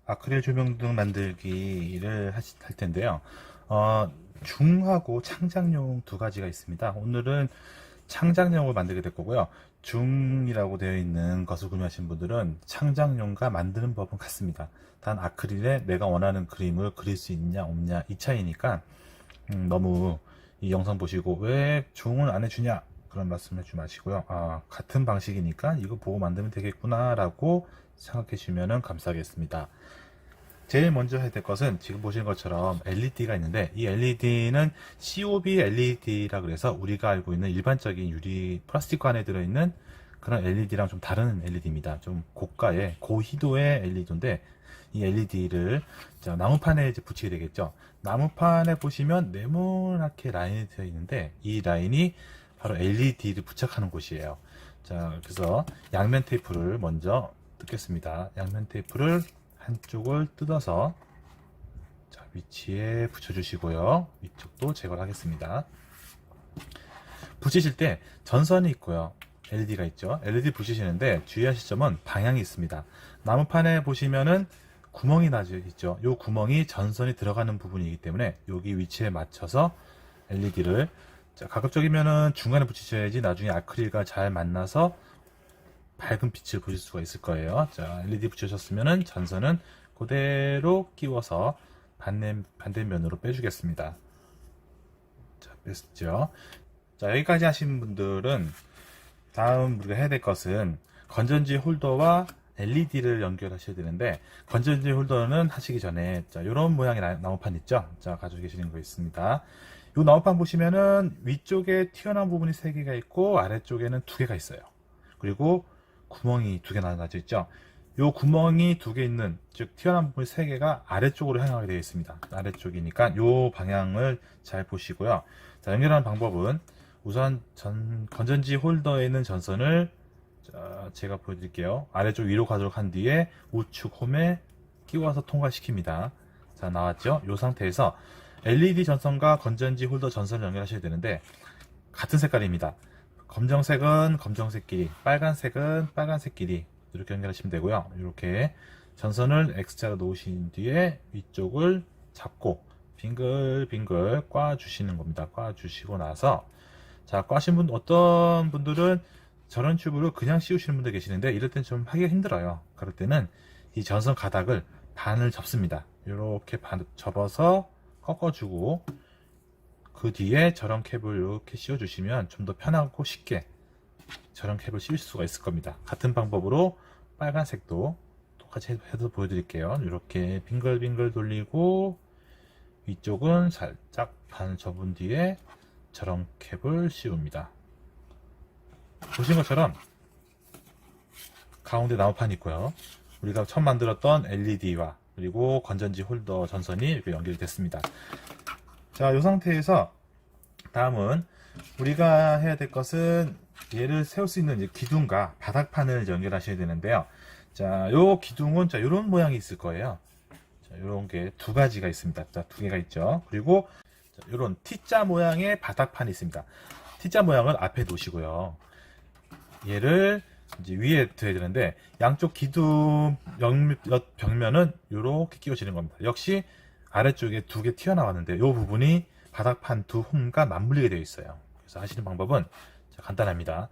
아크릴 조명등 만들기를 할 텐데요. 중하고 창작용 두 가지가 있습니다. 오늘은 창작용을 만들게 될 거고요. 중이라고 되어 있는 것을 구매하신 분들은 창작용과 만드는 법은 같습니다. 단 아크릴에 내가 원하는 그림을 그릴 수 있냐 없냐 이 차이니까 너무 이 영상 보시고 왜 중을 안 해주냐 그런 말씀 해주지 마시고요. 같은 방식이니까 이거 보고 만들면 되겠구나 라고 생각해 주시면 감사하겠습니다. 제일 먼저 해야 될 것은 지금 보시는 것처럼 LED가 있는데, 이 LED는 COB LED라 그래서 우리가 알고 있는 일반적인 유리 플라스틱 안에 들어있는 그런 LED랑 좀 다른 LED입니다. 좀 고가의 고희도의 LED인데, 이 LED를 나무판에 이제 붙이게 되겠죠. 나무판에 보시면 네모나게 라인이 되어 있는데, 이 라인이 바로 LED를 부착하는 곳이에요. 자, 그래서 양면 테이프를 먼저 뜯겠습니다. 양면 테이프를 한쪽을 뜯어서 위치에 붙여주시고요. 위쪽도 제거를 하겠습니다. 붙이실 때 전선이 있고요. LED가 있죠. LED 붙이시는데 주의하실 점은 방향이 있습니다. 나무판에 보시면은 구멍이 나져 있죠. 이 구멍이 전선이 들어가는 부분이기 때문에 여기 위치에 맞춰서 LED를 가급적이면은 중간에 붙이셔야지 나중에 아크릴과 잘 만나서 밝은 빛을 보실 수가 있을 거예요. 자, LED 붙여주셨으면 전선은 그대로 끼워서 반대면으로 빼주겠습니다. 자, 뺐죠. 자, 여기까지 하신 분들은 다음 우리가 해야 될 것은 건전지 홀더와 LED를 연결하셔야 되는데, 건전지 홀더는 하시기 전에 이런 모양의 나무판 있죠. 자, 가지고 계시는 거 있습니다. 이 나무판 보시면은 위쪽에 튀어나온 부분이 3개가 있고 아래쪽에는 2개가 있어요. 그리고 구멍이 2개 나눠져 있죠. 이 구멍이 2개 있는, 즉 튀어나온 부분이 3개가 아래쪽으로 향하게 되어 있습니다. 아래쪽이니까 이 방향을 잘 보시고요. 자, 연결하는 방법은 우선 건전지 홀더에 있는 전선을 제가 보여드릴게요. 아래쪽 위로 가도록 한 뒤에 우측 홈에 끼워서 통과시킵니다. 자, 나왔죠? 이 상태에서 LED 전선과 건전지 홀더 전선을 연결하셔야 되는데, 같은 색깔입니다. 검정색은 검정색끼리, 빨간색은 빨간색끼리 이렇게 연결하시면 되고요. 이렇게 전선을 X자로 놓으신 뒤에 위쪽을 잡고 빙글빙글 꽈 주시는 겁니다. 꽈 주시고 나서, 자, 꽈신 분, 어떤 분들은 저런 튜브를 그냥 씌우시는 분들 계시는데 이럴 땐 좀 하기가 힘들어요. 그럴 때는 이 전선 가닥을 반을 접습니다. 이렇게 반 접어서 꺾어주고, 그 뒤에 저런 캡을 이렇게 씌워주시면 좀 더 편하고 쉽게 저런 캡을 씌울 수가 있을 겁니다. 같은 방법으로 빨간색도 똑같이 해서 보여드릴게요. 이렇게 빙글빙글 돌리고 위쪽은 살짝 반 접은 뒤에 저런 캡을 씌웁니다. 보신 것처럼 가운데 나무판이 있고요. 우리가 처음 만들었던 LED와 그리고 건전지 홀더 전선이 이렇게 연결이 됐습니다. 자, 이 상태에서 다음은 우리가 해야 될 것은 얘를 세울 수 있는 기둥과 바닥판을 연결하셔야 되는데요. 자, 요 기둥은 이런 모양이 있을 거예요. 자, 이런 게 2가지가 있습니다. 자, 2개가 있죠. 그리고 이런 T자 모양의 바닥판이 있습니다. T자 모양을 앞에 놓으시고요. 얘를 이제 위에 둬야 되는데, 양쪽 기둥 옆 벽면은 이렇게 끼워지는 겁니다. 역시 아래쪽에 2개 튀어나왔는데 이 부분이 바닥판 2홈과 맞물리게 되어 있어요. 그래서 하시는 방법은 간단합니다.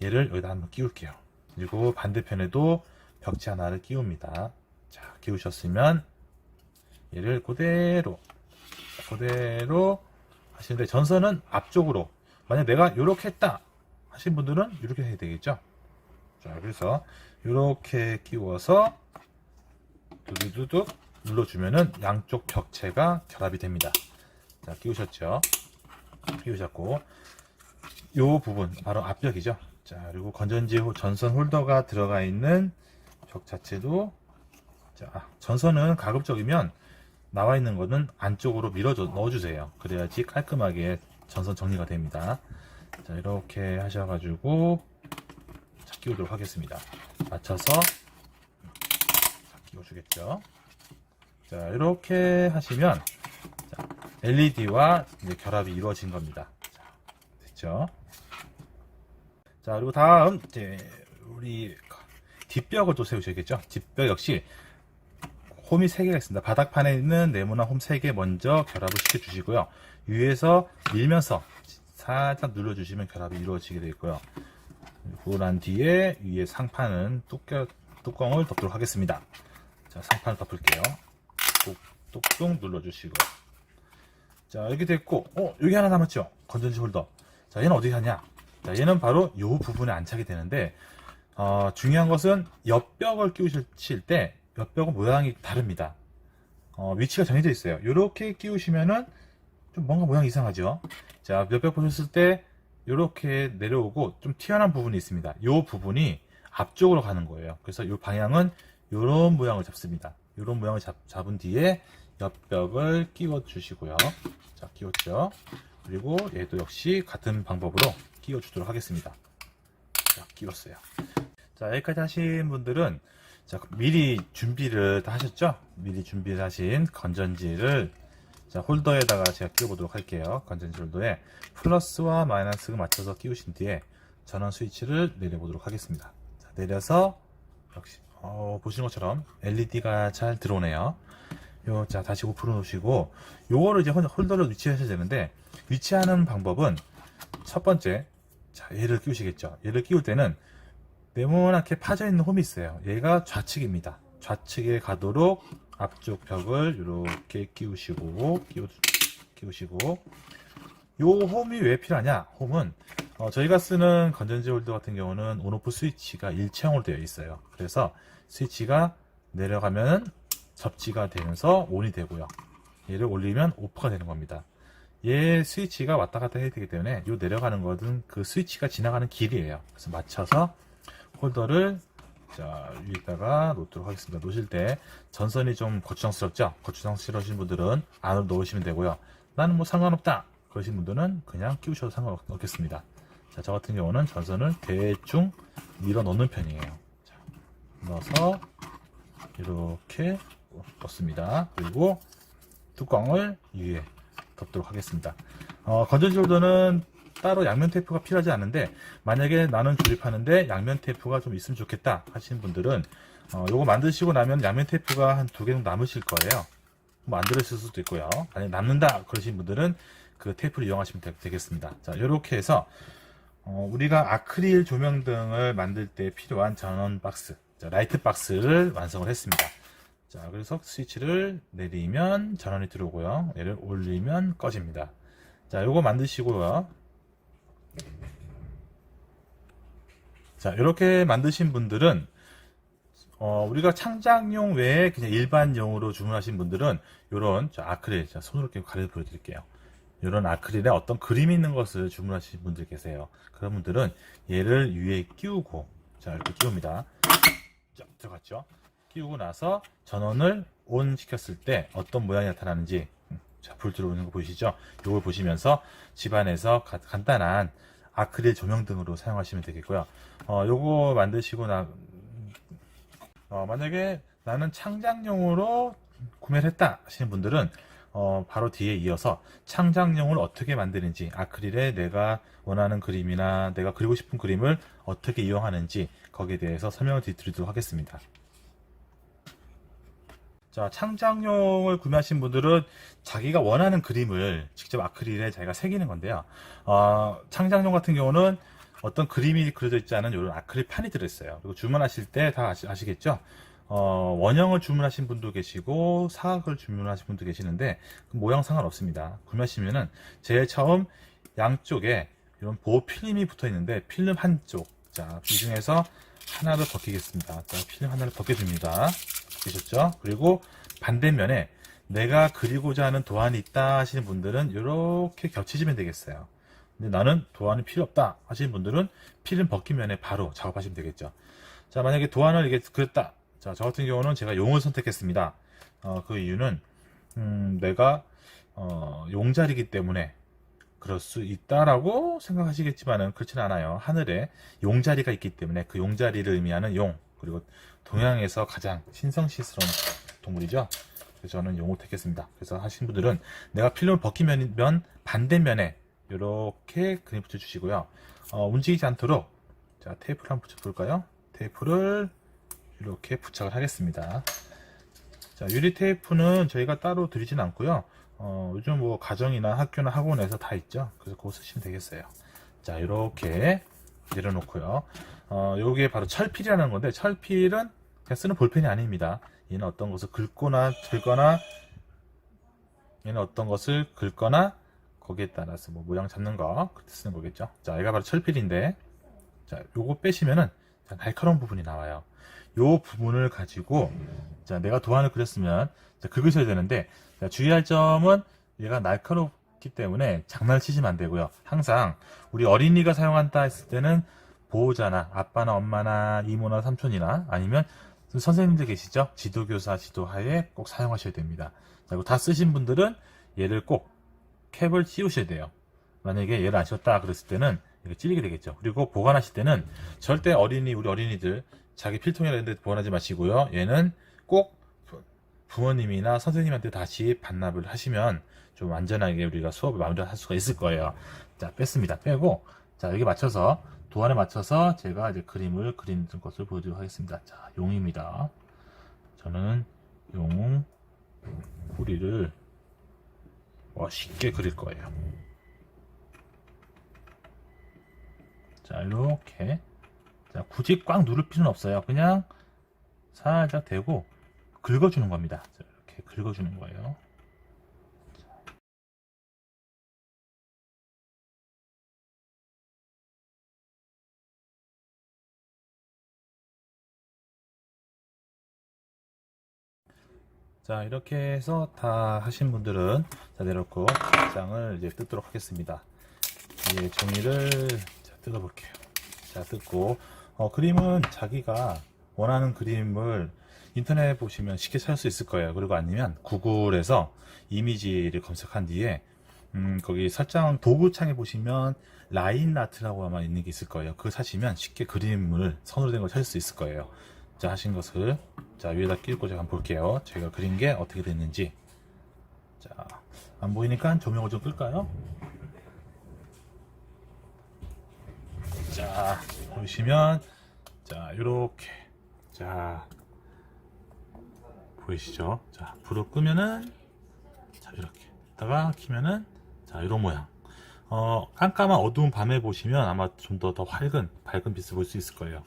얘를 여기다 한번 끼울게요. 그리고 반대편에도 벽지 하나를 끼웁니다. 자, 끼우셨으면 얘를 그대로 하시는데, 전선은 앞쪽으로, 만약 내가 이렇게 했다 하신 분들은 이렇게 해야 되겠죠. 자, 그래서 이렇게 끼워서 두두두둑 눌러주면은 양쪽 벽체가 결합이 됩니다. 자, 끼우셨죠? 끼우셨고, 요 부분 바로 앞벽이죠. 자, 그리고 건전지 전선 홀더가 들어가 있는 벽 자체도, 자, 전선은 가급적이면 나와 있는 거는 안쪽으로 넣어주세요. 그래야지 깔끔하게 전선 정리가 됩니다. 자, 이렇게 하셔가지고 끼우도록 하겠습니다. 맞춰서 끼워주겠죠. 자, 이렇게 하시면 LED와 이제 결합이 이루어진 겁니다. 자, 됐죠? 자, 그리고 다음 이제 우리 뒷벽을 또 세우셔야겠죠. 뒷벽 역시 홈이 3개가 있습니다. 바닥판에 있는 네모난 홈 3개 먼저 결합을 시켜 주시고요. 위에서 밀면서 살짝 눌러주시면 결합이 이루어지게 되어 있고요. 그러고 난 뒤에 위에 상판은 뚜껑을 덮도록 하겠습니다. 자, 상판을 덮을게요. 뚝뚝 눌러주시고. 자, 이렇게 됐고, 여기 하나 남았죠? 건전지 홀더. 자, 얘는 어디 가냐? 자, 얘는 바로 이 부분에 안착이 되는데, 중요한 것은 옆벽을 끼우실 때, 옆벽은 모양이 다릅니다. 위치가 정해져 있어요. 이렇게 끼우시면은, 좀 뭔가 모양이 이상하죠? 자, 옆벽 보셨을 때, 이렇게 내려오고, 좀 튀어나온 부분이 있습니다. 이 부분이 앞쪽으로 가는 거예요. 그래서 이 방향은 이런 모양을 잡습니다. 이런 모양을 잡은 뒤에, 옆벽을 끼워 주시고요. 자, 끼웠죠. 그리고 얘도 역시 같은 방법으로 끼워 주도록 하겠습니다. 자, 끼웠어요. 자, 여기까지 하신 분들은 자, 미리 준비를 다 하셨죠? 미리 준비를 하신 건전지를 자, 홀더에다가 제가 끼워 보도록 할게요. 건전지 홀더에 플러스와 마이너스를 맞춰서 끼우신 뒤에 전원 스위치를 내려 보도록 하겠습니다. 자, 내려서 역시 보시는 것처럼 LED가 잘 들어오네요. 자, 다시 5% 놓으시고, 요거를 이제 홀더를 위치하셔야 되는데, 위치하는 방법은, 첫 번째, 자, 얘를 끼우시겠죠. 얘를 끼울 때는, 네모나게 파져있는 홈이 있어요. 얘가 좌측입니다. 좌측에 가도록 앞쪽 벽을 이렇게 끼우시고, 요 홈이 왜 필요하냐? 홈은, 저희가 쓰는 건전지 홀더 같은 경우는 온오프 스위치가 일체형으로 되어 있어요. 그래서 스위치가 내려가면 접지가 되면서 ON이 되고요. 얘를 올리면 OFF가 되는 겁니다. 얘 스위치가 왔다 갔다 해야 되기 때문에 요 내려가는 것은 그 스위치가 지나가는 길이에요. 그래서 맞춰서 홀더를 자, 위에다가 놓도록 하겠습니다. 놓으실 때 전선이 좀 거추장스럽죠? 거추장스러우신 분들은 안으로 넣으시면 되고요. 나는 뭐 상관없다 그러신 분들은 그냥 끼우셔도 상관없겠습니다. 자, 저 같은 경우는 전선을 대충 밀어 넣는 편이에요. 자, 넣어서 이렇게 넣습니다. 그리고 뚜껑을 위에 덮도록 하겠습니다. 건전지 홀더는 따로 양면 테이프가 필요하지 않은데 만약에 나는 조립하는데 양면 테이프가 좀 있으면 좋겠다 하시는 분들은 요거 만드시고 나면 양면 테이프가 한 2개 정도 남으실 거예요. 뭐 안 들으실 수도 있고요. 만약 남는다 그러신 분들은 그 테이프를 이용하시면 되겠습니다. 자, 이렇게 해서 우리가 아크릴 조명등을 만들 때 필요한 전원 박스, 자, 라이트 박스를 완성을 했습니다. 자, 그래서 스위치를 내리면 전원이 들어오고요. 얘를 올리면 꺼집니다. 자, 요거 만드시고요. 자, 이렇게 만드신 분들은 우리가 창작용 외에 그냥 일반용으로 주문하신 분들은 요런 아크릴, 자, 손으로 이렇게 가려 보여드릴게요. 이런 아크릴에 어떤 그림이 있는 것을 주문하신 분들 계세요. 그런 분들은 얘를 위에 끼우고, 자, 이렇게 끼웁니다. 자, 들어갔죠? 끼우고 나서 전원을 ON 시켰을 때 어떤 모양이 나타나는지, 자, 불 들어오는 거 보이시죠? 이걸 보시면서 집안에서 간단한 아크릴 조명등으로 사용하시면 되겠고요. 요거 만드시고 만약에 나는 창작용으로 구매를 했다 하시는 분들은 바로 뒤에 이어서 창작용을 어떻게 만드는지, 아크릴에 내가 원하는 그림이나 내가 그리고 싶은 그림을 어떻게 이용하는지 거기에 대해서 설명을 드리도록 하겠습니다. 자, 창작용을 구매하신 분들은 자기가 원하는 그림을 직접 아크릴에 자기가 새기는 건데요. 창작용 같은 경우는 어떤 그림이 그려져 있지 않은 이런 아크릴 판이 들어있어요. 그리고 주문하실 때 다 아시겠죠? 원형을 주문하신 분도 계시고 사각을 주문하신 분도 계시는데 그 모양 상관없습니다. 구매하시면은 제일 처음 양쪽에 이런 보호 필름이 붙어 있는데 필름 한쪽, 자, 이 중에서 하나를 벗기겠습니다. 자, 필름 하나를 벗겨줍니다. 보셨죠? 그리고 반대면에 내가 그리고자 하는 도안이 있다 하시는 분들은 이렇게 겹치시면 되겠어요. 근데 나는 도안이 필요 없다 하시는 분들은 필름 벗기면에 바로 작업하시면 되겠죠. 자, 만약에 도안을 이게 그렸다. 자, 저 같은 경우는 제가 용을 선택했습니다. 그 이유는 내가 용자리이기 때문에 그럴 수 있다라고 생각하시겠지만은 그렇지는 않아요. 하늘에 용자리가 있기 때문에 그 용자리를 의미하는 용, 그리고 동양에서 가장 신성시스러운 동물이죠. 그래서 저는 용을 택했습니다. 그래서 하신 분들은 내가 필름을 벗기면 반대면에 이렇게 그림 붙여주시고요. 움직이지 않도록 자, 테이프를 한번 붙여볼까요? 테이프를 이렇게 부착을 하겠습니다. 자, 자, 유리 테이프는 저희가 따로 드리진 않고요. 요즘 뭐 가정이나 학교나 학원에서 다 있죠. 그래서 그거 쓰시면 되겠어요. 자, 이렇게 내려놓고요. 요게 바로 철필이라는 건데, 철필은 그냥 쓰는 볼펜이 아닙니다. 얘는 어떤 것을 긁거나 들거나, 얘는 어떤 것을 긁거나, 거기에 따라서 뭐 모양 잡는 거, 그렇게 쓰는 거겠죠. 자, 얘가 바로 철필인데, 자, 요거 빼시면은 날카로운 부분이 나와요. 요 부분을 가지고, 자, 내가 도안을 그렸으면, 자, 긁으셔야 되는데, 자, 주의할 점은 얘가 날카롭기 때문에 장난을 치시면 안 되고요. 항상 우리 어린이가 사용한다 했을 때는 보호자나 아빠나 엄마나 이모나 삼촌이나 아니면 선생님들 계시죠? 지도교사 지도하에 꼭 사용하셔야 됩니다. 자, 이거 다 쓰신 분들은 얘를 꼭 캡을 씌우셔야 돼요. 만약에 얘를 안 씌웠다 그랬을 때는 이거 찔리게 되겠죠. 그리고 보관하실 때는 절대 우리 어린이들 자기 필통이나 이런 데 보관하지 마시고요. 얘는 꼭 부모님이나 선생님한테 다시 반납을 하시면 좀 안전하게 우리가 수업을 마무리할 수가 있을 거예요. 자, 뺐습니다. 빼고, 자, 여기 맞춰서, 도안에 맞춰서 제가 이제 그림을 그리는 것을 보여드리도록 하겠습니다. 자, 용입니다. 저는 용 뿌리를 쉽게 그릴 거예요. 자, 이렇게. 자, 굳이 꽉 누를 필요는 없어요. 그냥 살짝 대고 긁어주는 겁니다. 자, 이렇게 긁어주는 거예요. 자, 이렇게 해서 다 하신 분들은 자, 내놓고 장을 이제 뜯도록 하겠습니다. 이 종이를 자, 뜯어볼게요. 자, 뜯고 그림은 자기가 원하는 그림을 인터넷 보시면 쉽게 찾을 수 있을 거예요. 그리고 아니면 구글에서 이미지를 검색한 뒤에 거기 설정 도구창에 보시면 라인 아트라고 아마 있는 게 있을 거예요. 그거 사시면 쉽게 그림을 선으로 된 걸 찾을 수 있을 거예요. 자, 하신 것을 자, 위에다 끼고 제가 한번 볼게요. 제가 그린 게 어떻게 됐는지. 자, 안 보이니까 조명을 좀 끌까요? 자, 보시면 자, 요렇게 자, 보이시죠? 자, 불을 끄면은 자, 이렇게 다가 키면은 자, 이런 모양. 깜깜한 어두운 밤에 보시면 아마 좀 더 밝은 빛을 볼 수 있을 거예요.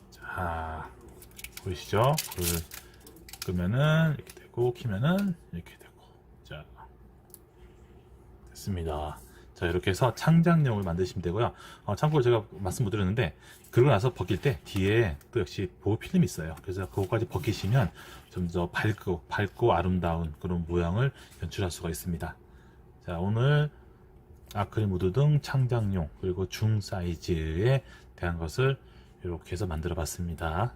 자, 보이시죠? 불 끄면은 이렇게 되고 키면은 이렇게 되고. 자, 됐습니다. 자, 이렇게 해서 창작용을 만드시면 되고요. 참고로 제가 말씀 못 드렸는데 그러고 나서 벗길 때 뒤에 또 역시 보호 필름이 있어요. 그래서 그거까지 벗기시면 좀 더 밝고 아름다운 그런 모양을 연출할 수가 있습니다. 자, 오늘 아크릴 무드 등 창작용 그리고 중 사이즈에 대한 것을 이렇게 해서 만들어 봤습니다.